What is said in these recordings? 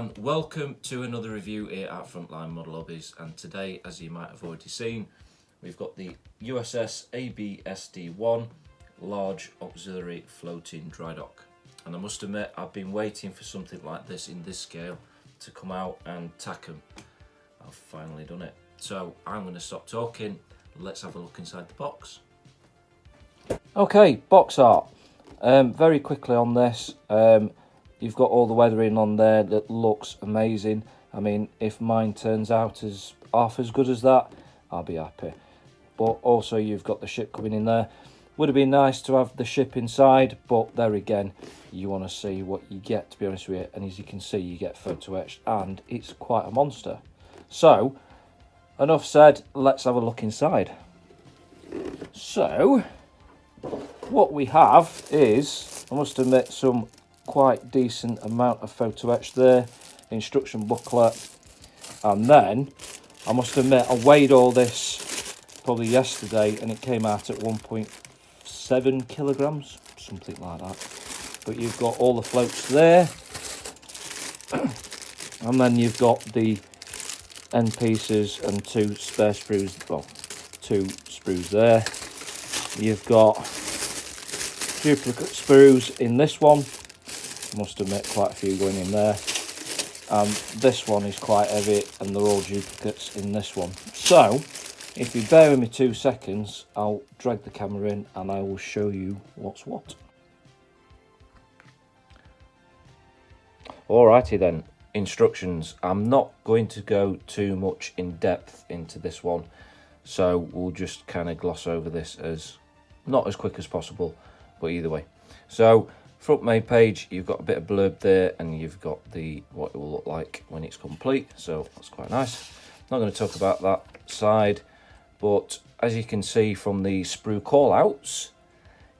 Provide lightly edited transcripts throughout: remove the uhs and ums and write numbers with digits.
and welcome to another review here at Frontline Model Hobbies. And today, as you might have already seen, we've got the USS ABSD-1 Large Auxiliary Floating Dry Dock. And I must admit, I've been waiting for something like this in this scale to come out, and Takom, I've finally done it. So I'm going to stop talking, let's have a look inside the box. Okay, box art. Very quickly on this, you've got all the weathering on there that looks amazing. I mean, if mine turns out as half as good as that, I'll be happy. But also you've got the ship coming in there. Would have been nice to have the ship inside, but there again, you want to see what you get, to be honest with you. And as you can see, you get photo etched, and it's quite a monster. So, enough said, let's have a look inside. So, what we have is, I must admit, some quite decent amount of photo etched there, instruction booklet, and then I must admit I weighed all this probably yesterday and it came out at 1.7 kilograms, something like that. But you've got all the floats there, and then you've got the end pieces and two spare sprues, well, two sprues there. You've got duplicate sprues in this one, must admit quite a few going in there, and this one is quite heavy and they're all duplicates in this one. So if you bear with me 2 seconds, I'll drag the camera in and I will show you what's what. Alrighty then, instructions. I'm not going to go too much in depth into this one, so we'll just kind of gloss over this as not as quick as possible, but either way. So front main page, you've got a bit of blurb there, and you've got the what it will look like when it's complete, so that's quite nice. Not going to talk about that side, but as you can see from the sprue callouts,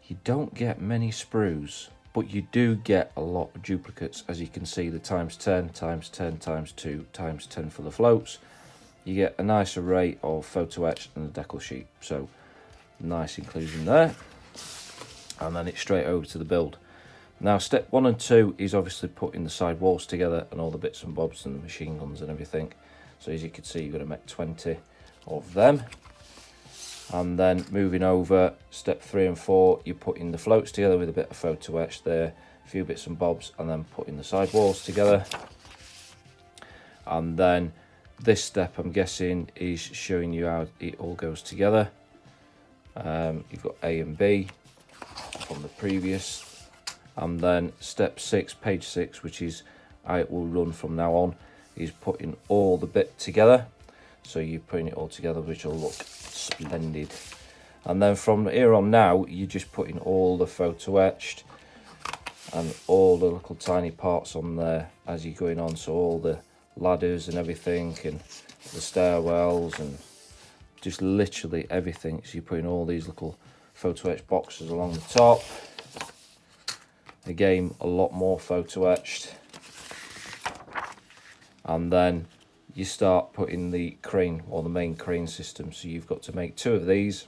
you don't get many sprues, but you do get a lot of duplicates. As you can see, the times 10, times 10, times 2, times 10 for the floats. You get a nice array of photo etched and the decal sheet, so nice inclusion there. And then it's straight over to the build. Now step 1 and 2 is obviously putting the side walls together and all the bits and bobs and the machine guns and everything. So as you can see, you've got to make 20 of them. And then moving over, step 3 and 4, you're putting the floats together with a bit of photo etch there, a few bits and bobs, and then putting the side walls together. And then this step, I'm guessing, is showing you how it all goes together. You've got A and B from the previous. And then step 6, page 6, which is how it will run from now on, is putting all the bit together. So you're putting it all together, which will look splendid. And then from here on now, you're just putting all the photo etched and all the little tiny parts on there as you're going on. So all the ladders and everything, and the stairwells, and just literally everything. So you're putting all these little photo etched boxes along the top. Again, a lot more photo etched. And then you start putting the crane, or the main crane system. So you've got to make 2 of these.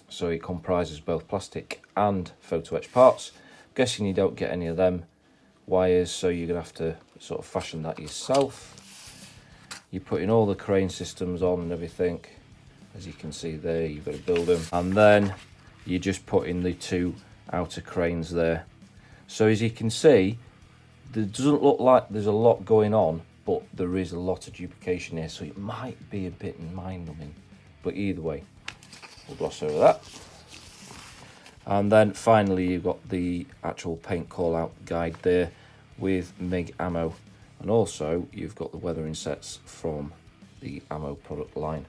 So it comprises both plastic and photo etched parts. I'm guessing you don't get any of them wires, so you're going to have to sort of fashion that yourself. You're putting all the crane systems on and everything. As you can see there, you've got to build them. And then you're just putting the 2 outer cranes there. So as you can see, it doesn't look like there's a lot going on, but there is a lot of duplication here, so it might be a bit mind-numbing. But either way, we'll gloss over that. And then finally, you've got the actual paint call-out guide there with MIG ammo. And also, you've got the weathering sets from the ammo product line.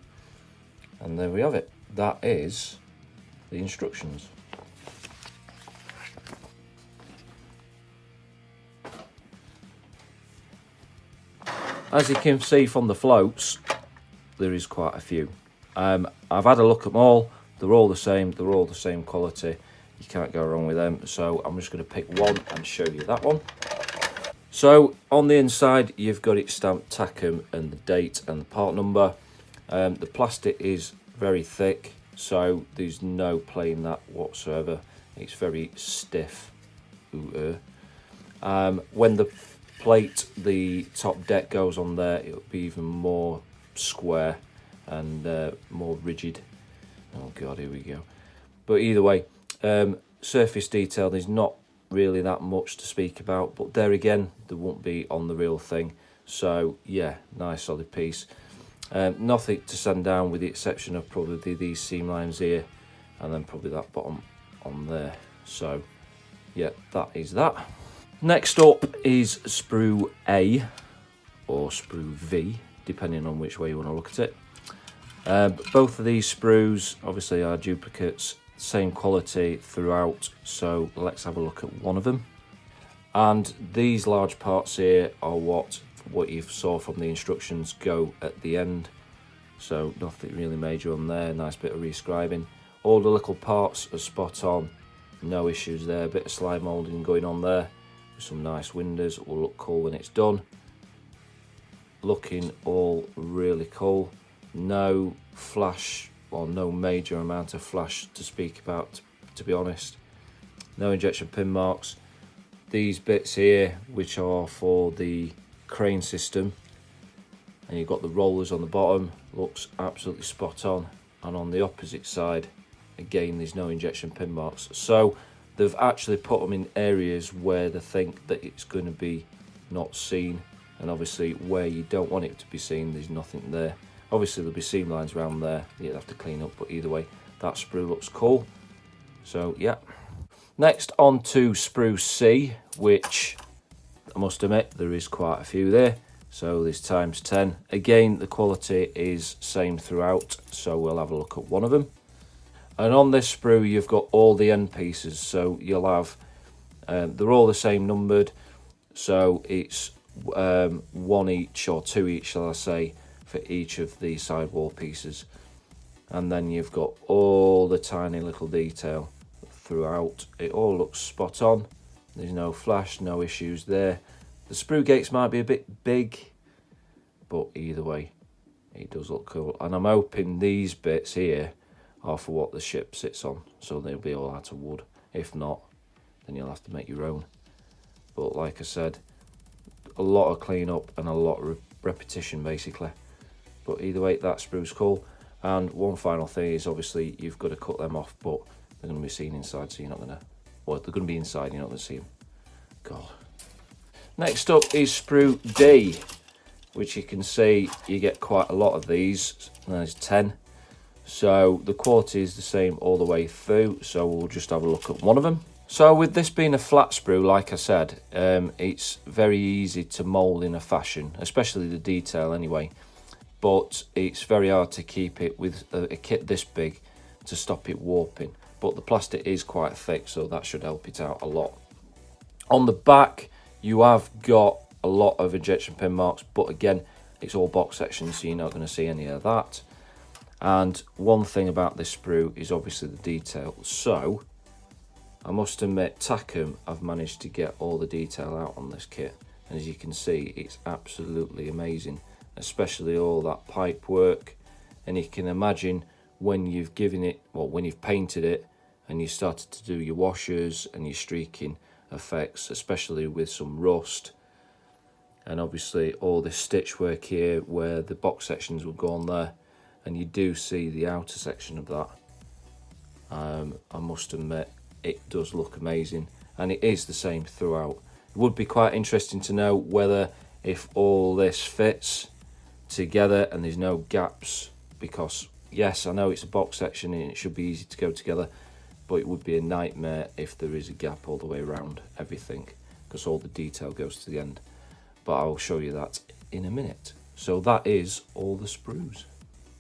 And there we have it. That is the instructions. As you can see from the floats, there is quite a few. I've had a look at them all. They're all the same. They're all the same quality. You can't go wrong with them. So I'm just going to pick one and show you that one. So on the inside, you've got it stamped Takom and the date and the part number. The plastic is very thick, so there's no playing that whatsoever. It's very stiff. When the plate the top deck goes on there, it'll be even more square and more rigid. Oh god, here we go. But either way, surface detail, there's not really that much to speak about, but there again, there won't be on the real thing. So yeah, nice solid piece. Nothing to sand down with the exception of probably these seam lines here, and then probably that bottom on there. So yeah, that is that. Next up is Sprue A, or Sprue V, depending on which way you want to look at it. Both of these sprues obviously are duplicates, same quality throughout, so let's have a look at one of them. And these large parts here are what you saw from the instructions go at the end, so nothing really major on there. Nice bit of rescribing. All the little parts are spot on, no issues there. Bit of slide moulding going on there with some nice windows. It will look cool when it's done. Looking all really cool. No flash, or no major amount of flash to speak about, to be honest. No injection pin marks. These bits here, which are for the crane system, and you've got the rollers on the bottom, looks absolutely spot on. And on the opposite side, again, there's no injection pin marks. So they've actually put them in areas where they think that it's going to be not seen, and obviously where you don't want it to be seen, there's nothing there. Obviously there'll be seam lines around there you'll have to clean up, but either way, that sprue looks cool. So yeah. Next on to Sprue C, which I must admit there is quite a few there. So there's times 10. Again, the quality is same throughout, so we'll have a look at one of them. And on this sprue, you've got all the end pieces, so you'll have, they're all the same numbered, so it's 1 each, or 2 each, shall I say, for each of the sidewall pieces. And then you've got all the tiny little detail throughout. It all looks spot on. There's no flash, no issues there. The sprue gates might be a bit big, but either way, it does look cool. And I'm hoping these bits here are for what the ship sits on, so they'll be all out of wood. If not, then you'll have to make your own. But like I said, a lot of clean up and a lot of repetition basically. But either way, that sprue's cool. And one final thing is, obviously you've got to cut them off, but they're going to be seen inside, so you're not going to, well, they're going to be inside, you're not going to see them. God. Next up is Sprue D, which you can see you get quite a lot of these. There's 10. So the quality is the same all the way through, so we'll just have a look at one of them. So with this being a flat sprue, like I said, it's very easy to mould in a fashion, especially the detail anyway. But it's very hard to keep it with a kit this big to stop it warping. But the plastic is quite thick, so that should help it out a lot. On the back, you have got a lot of injection pin marks, but again, it's all box sections, so you're not going to see any of that. And one thing about this sprue is obviously the detail. So I must admit, Takom have managed to get all the detail out on this kit, and as you can see, it's absolutely amazing, especially all that pipe work. And you can imagine when you've given it, well, when you've painted it and you started to do your washers and your streaking effects, especially with some rust, and obviously all this stitch work here where the box sections will go on there, and you do see the outer section of that. I must admit, it does look amazing, and it is the same throughout. It would be quite interesting to know whether if all this fits together and there's no gaps, because yes, I know it's a box section and it should be easy to go together, but it would be a nightmare if there is a gap all the way around everything, because all the detail goes to the end. But I'll show you that in a minute. So that is all the sprues.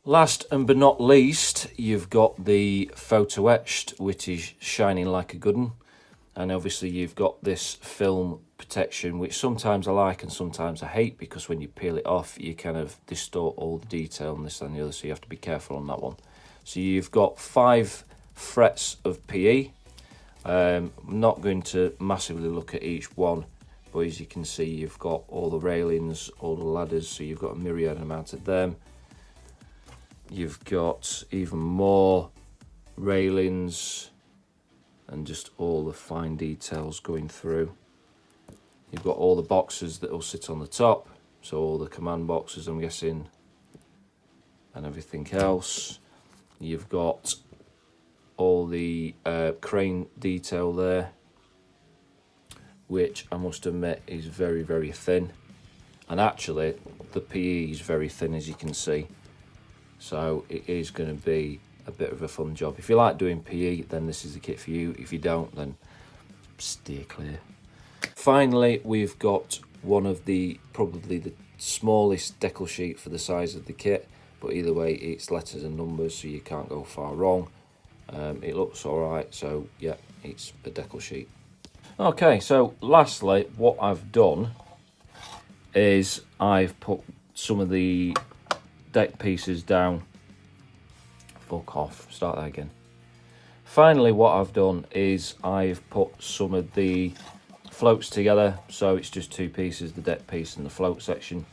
Last and but not least, you've got the photo etched, which is shining like a good one. And obviously you've got this film protection, which sometimes I like and sometimes I hate, because when you peel it off, you kind of distort all the detail and this and the other, so you have to be careful on that one. So you've got 5 frets of PE. I'm not going to massively look at each one, but as you can see, you've got all the railings, all the ladders, so you've got a myriad amount of them. You've got even more railings and just all the fine details going through. You've got all the boxes that will sit on the top, so all the command boxes, I'm guessing, and everything else. You've got all the crane detail there, which I must admit is very, very thin. And actually, the PE is very thin, as you can see. So it is going to be a bit of a fun job. If you like doing PE, then this is the kit for you. If you don't, then steer clear. Finally, we've got one of probably the smallest decal sheet for the size of the kit, but either way, it's letters and numbers, so you can't go far wrong. It looks all right, so yeah, it's a decal sheet. Okay, so lastly, what I've done is I've put some of the deck pieces down. Fuck off, start that again. Finally, what I've done is I've put some of the floats together, so it's just two pieces, the deck piece and the float section.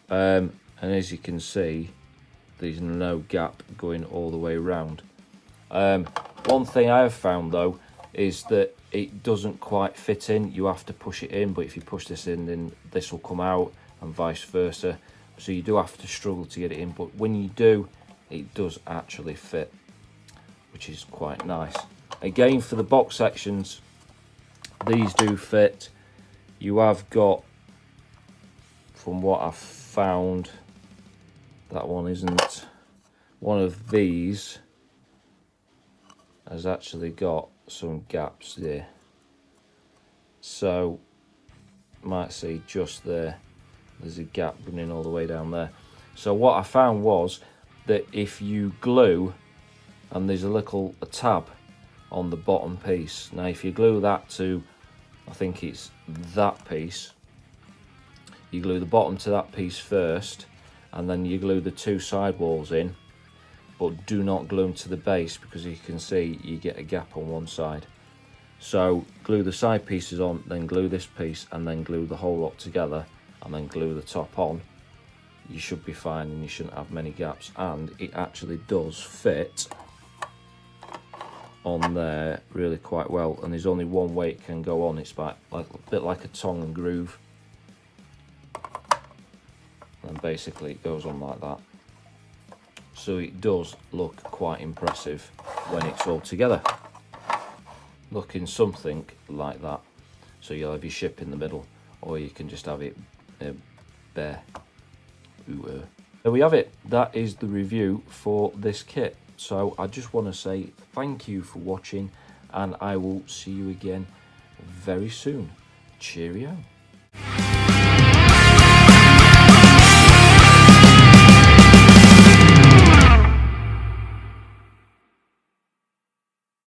And as you can see, there's no gap going all the way around. One thing I have found though is that it doesn't quite fit in. You have to push it in, but if you push this in, then this will come out, and vice versa. So you do have to struggle to get it in, but when you do, it does actually fit, which is quite nice. Again, for the box sections, these do fit. You have got, from what I've found, that one isn't. One of these has actually got some gaps there, so you might see just there's a gap running all the way down there. So what I found was that if you glue, and there's a tab on the bottom piece, now if you glue that to, I think it's that piece, you glue the bottom to that piece first, and then you glue the two side walls in, but do not glue them to the base, because you can see you get a gap on one side. So glue the side pieces on, then glue this piece, and then glue the whole lot together, and then glue the top on. You should be fine, and you shouldn't have many gaps, and it actually does fit on there really quite well. And there's only one way it can go on. It's like a bit like a tongue and groove, and basically it goes on like that. So it does look quite impressive when it's all together, looking something like that. So you'll have your ship in the middle, or you can just have it bare. There we have it. That is the review for this kit. So I just want to say thank you for watching, and I will see you again very soon. Cheerio.